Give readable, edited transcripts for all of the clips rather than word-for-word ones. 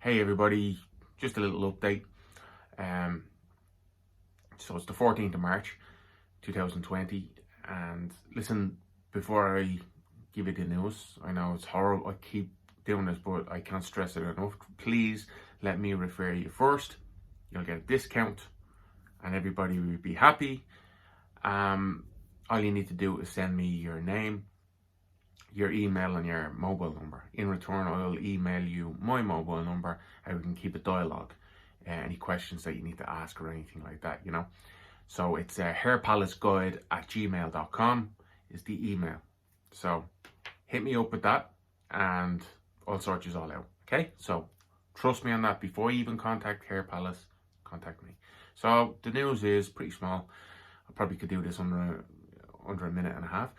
Hey everybody, just a little update. So it's the 14th of March 2020, and listen, before I give you the news, I know it's horrible, I keep doing this, but I can't stress it enough. Please let me refer you first. You'll get a discount and everybody will be happy. All you need to do is send me your name, your email and your mobile number. In return, I'll email you my mobile number and we can keep a dialogue. Any questions that you need to ask or anything like that, you know. So it's hairpalaceguide@gmail.com is the email. So hit me up with that and I'll sort you all out. Okay, so trust me on that. Before you even contact Hair Palace, contact me. So the news is pretty small. I probably could do this under a minute and a half.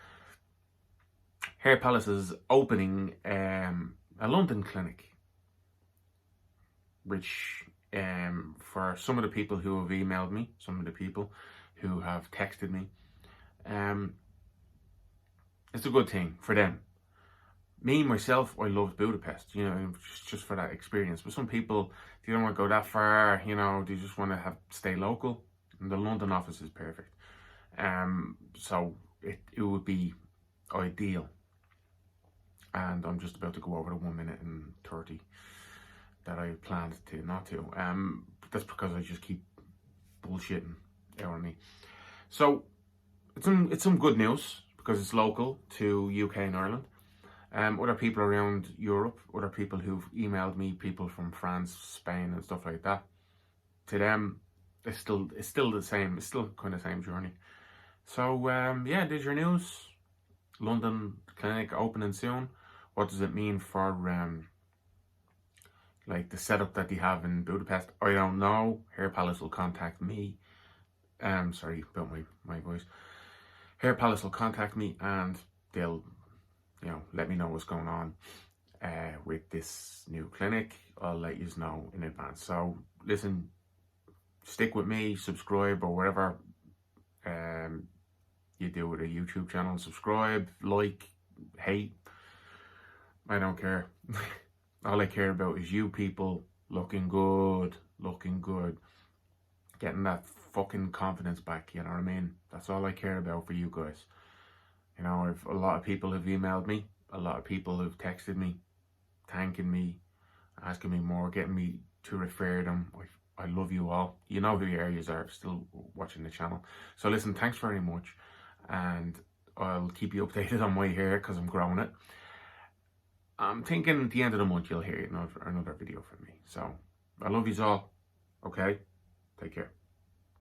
Hair Palace is opening a London clinic, which for some of the people who have emailed me, some of the people who have texted me, it's a good thing for them. Me, myself, I loved Budapest, you know, just for that experience. But some people, they don't want to go that far, you know, they just want to stay local. And the London office is perfect. So it would be ideal. And I'm just about to go over the 1 minute and 30 that I planned to not to. That's because I just keep bullshitting out on me. So it's some good news because it's local to UK and Ireland. Other people around Europe, other people who've emailed me, people from France, Spain, and stuff like that. To them, it's still the same. It's still kind of the same journey. So yeah, there's your news. London clinic opening soon. What does it mean for like the setup that they have in Budapest? I don't know. Hair Palace will contact me. Sorry about my voice. Hair Palace will contact me and they'll, you know, let me know what's going on with this new clinic. I'll let you know in advance. So listen, stick with me, subscribe or whatever you do with a YouTube channel. Subscribe, like, hate, I don't care. All I care about is you people looking good, getting that fucking confidence back, you know what I mean? That's all I care about for you guys. You know, if a lot of people have emailed me, a lot of people have texted me, thanking me, asking me more, getting me to refer them. I love you all. You know who your areas are still watching the channel. So listen, thanks very much. And I'll keep you updated on my hair because I'm growing it. I'm thinking at the end of the month you'll hear another video from me. So I love you all. Okay? Take care.